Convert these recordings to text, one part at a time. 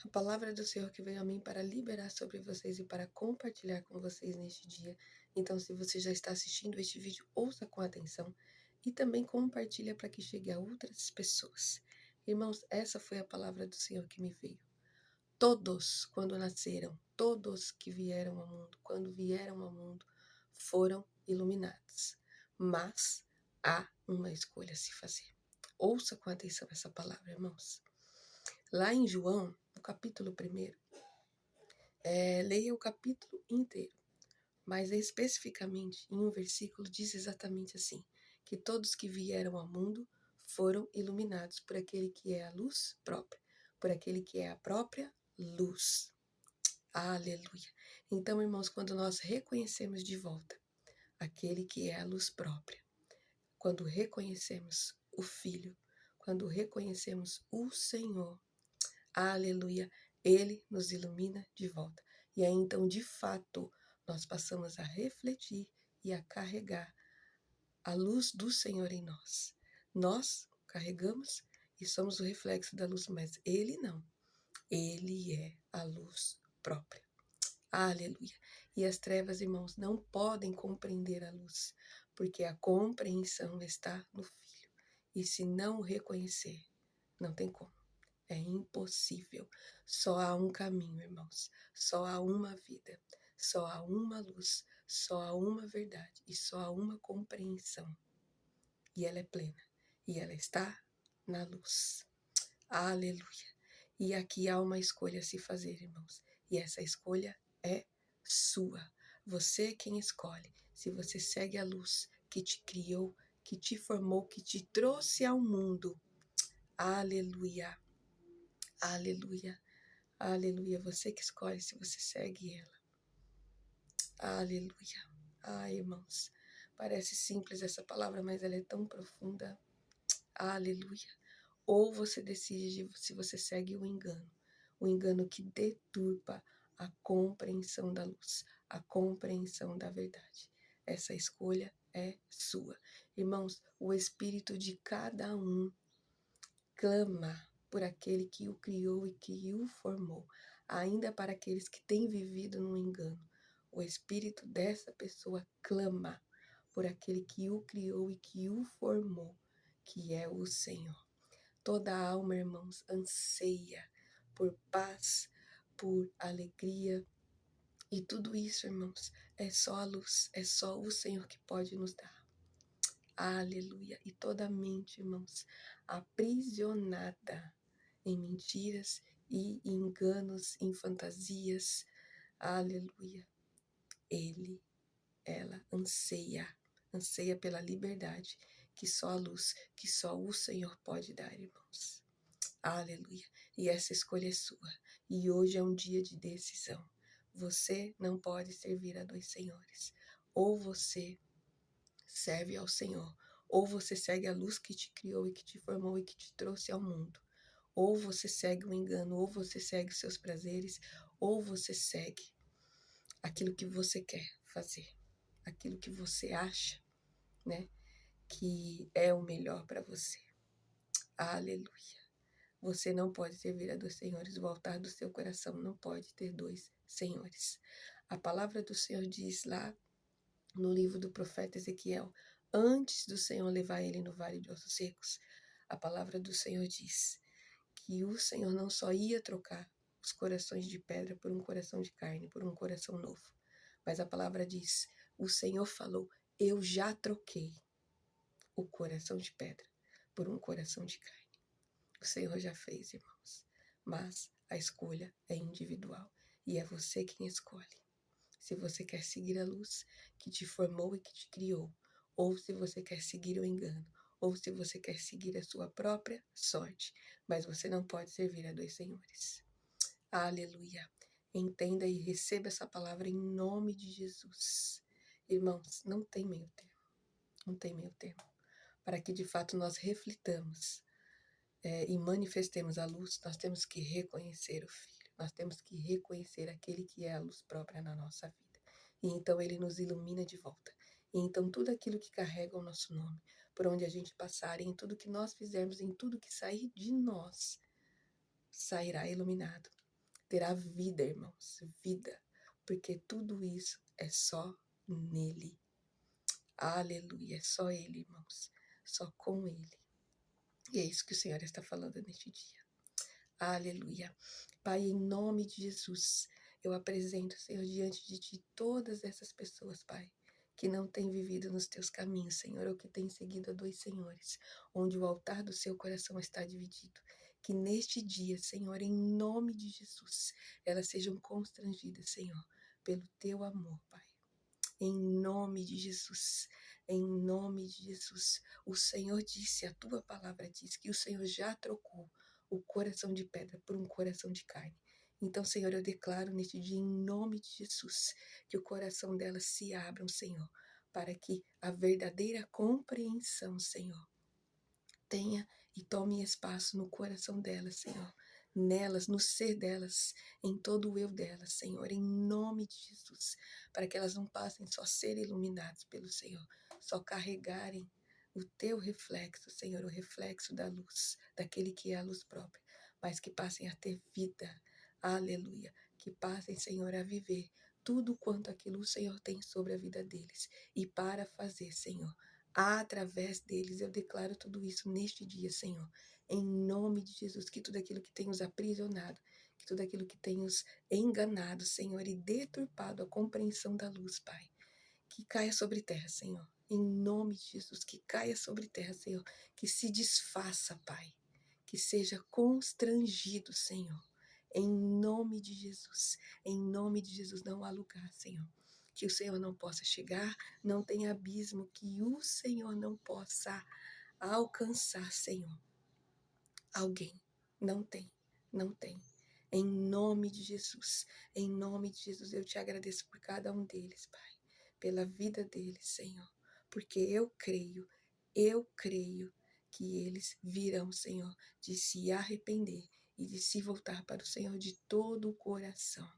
A palavra do Senhor que veio a mim para liberar sobre vocês e para compartilhar com vocês neste dia. Então, se você já está assistindo este vídeo, ouça com atenção e também compartilha para que chegue a outras pessoas. Irmãos, essa foi a palavra do Senhor que me veio. Todos, quando nasceram, todos que vieram ao mundo, quando vieram ao mundo, foram iluminados. Mas há uma escolha a se fazer. Ouça com atenção essa palavra, irmãos. Lá em João, no capítulo 1, leia o capítulo inteiro, mas especificamente em um versículo diz exatamente assim, que todos que vieram ao mundo foram iluminados por aquele que é a luz própria, por aquele que é a própria luz. Aleluia. Então, irmãos, quando nós reconhecemos de volta aquele que é a luz própria, quando reconhecemos o Filho, quando reconhecemos o Senhor, aleluia, Ele nos ilumina de volta. E aí, então, de fato, nós passamos a refletir e a carregar a luz do Senhor em nós. Nós carregamos e somos o reflexo da luz, mas Ele não. Ele é a luz própria. Aleluia. E as trevas, irmãos, não podem compreender a luz, porque a compreensão está no Filho. E se não o reconhecer, não tem como. É impossível. Só há um caminho, irmãos. Só há uma vida. Só há uma luz. Só há uma verdade. E só há uma compreensão. E ela é plena. E ela está na luz. Aleluia. E aqui há uma escolha a se fazer, irmãos. E essa escolha é sua. Você é quem escolhe. Se você segue a luz que te criou, que te formou, que te trouxe ao mundo. Aleluia. Aleluia. Aleluia. Você que escolhe se você segue ela. Aleluia. Ai, irmãos. Parece simples essa palavra, mas ela é tão profunda. Aleluia. Ou você decide se você segue o engano que deturpa a compreensão da luz, a compreensão da verdade. Essa escolha é sua. Irmãos, o espírito de cada um clama por aquele que o criou e que o formou, ainda para aqueles que têm vivido no engano. O espírito dessa pessoa clama por aquele que o criou e que o formou, que é o Senhor. Toda a alma, irmãos, anseia por paz, por alegria. E tudo isso, irmãos, é só a luz, é só o Senhor que pode nos dar. Aleluia. E toda a mente, irmãos, aprisionada em mentiras e enganos, em fantasias. Aleluia. Ela anseia pela liberdade que só a luz, que só o Senhor pode dar, irmãos. Aleluia. E essa escolha é sua. E hoje é um dia de decisão. Você não pode servir a dois senhores. Ou você serve ao Senhor, ou você segue a luz que te criou e que te formou e que te trouxe ao mundo. Ou você segue o engano, ou você segue seus prazeres, ou você segue aquilo que você quer fazer, aquilo que você acha, né, que é o melhor para você. Aleluia. Você não pode servir a dois senhores, o altar do seu coração não pode ter dois senhores. A palavra do Senhor diz lá no livro do profeta Ezequiel, antes do Senhor levar ele no vale de ossos secos, a palavra do Senhor diz que o Senhor não só ia trocar os corações de pedra por um coração de carne, por um coração novo, mas a palavra diz, o Senhor falou, eu já troquei o coração de pedra por um coração de carne. O Senhor já fez, irmãos, mas a escolha é individual e é você quem escolhe. Se você quer seguir a luz que te formou e que te criou, ou se você quer seguir o engano, ou se você quer seguir a sua própria sorte, mas você não pode servir a dois senhores. Aleluia. Entenda e receba essa palavra em nome de Jesus. Irmãos, não tem meio termo. Não tem meio termo. Para que de fato nós reflitamos e manifestemos a luz, nós temos que reconhecer o Filho. Nós temos que reconhecer aquele que é a luz própria na nossa vida. E então ele nos ilumina de volta. E então tudo aquilo que carrega o nosso nome, por onde a gente passar, em tudo que nós fizermos, em tudo que sair de nós, sairá iluminado. terá vida, irmãos, vida, porque tudo isso é só nele. Aleluia, é só ele, irmãos, só com ele. E é isso que o Senhor está falando neste dia. Aleluia. Pai, em nome de Jesus, eu apresento, Senhor, diante de Ti todas essas pessoas, Pai, que não têm vivido nos Teus caminhos, Senhor, ou que têm seguido a dois senhores, onde o altar do seu coração está dividido. Que neste dia, Senhor, em nome de Jesus, elas sejam constrangidas, Senhor, pelo Teu amor, Pai. Em nome de Jesus, em nome de Jesus. O Senhor disse, a tua palavra diz que o Senhor já trocou o coração de pedra por um coração de carne. Então, Senhor, eu declaro neste dia, em nome de Jesus, que o coração delas se abra, Senhor, para que a verdadeira compreensão, Senhor, tenha e tome espaço no coração delas, Senhor. Nelas, no ser delas, em todo o eu delas, Senhor, em nome de Jesus, para que elas não passem só a ser iluminadas pelo Senhor, só carregarem o teu reflexo, Senhor, o reflexo da luz, daquele que é a luz própria, mas que passem a ter vida, aleluia, que passem, Senhor, a viver tudo quanto aquilo o Senhor tem sobre a vida deles, e para fazer, Senhor, através deles. Eu declaro tudo isso neste dia, Senhor, em nome de Jesus, que tudo aquilo que tem os aprisionado, que tudo aquilo que tem os enganado, Senhor, e deturpado a compreensão da luz, Pai, que caia sobre terra, Senhor. Em nome de Jesus, que caia sobre terra, Senhor, que se desfaça, Pai, que seja constrangido, Senhor. Em nome de Jesus, em nome de Jesus, não há lugar, Senhor, que o Senhor não possa chegar, não tem abismo que o Senhor não possa alcançar, Senhor. Alguém não tem, não tem. Em nome de Jesus, em nome de Jesus, eu te agradeço por cada um deles, Pai, pela vida deles, Senhor, porque eu creio que eles virão, Senhor, de se arrepender e de se voltar para o Senhor de todo o coração.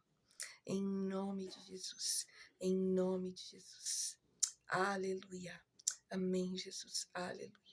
Em nome de Jesus, em nome de Jesus. Aleluia. Amém, Jesus. Aleluia.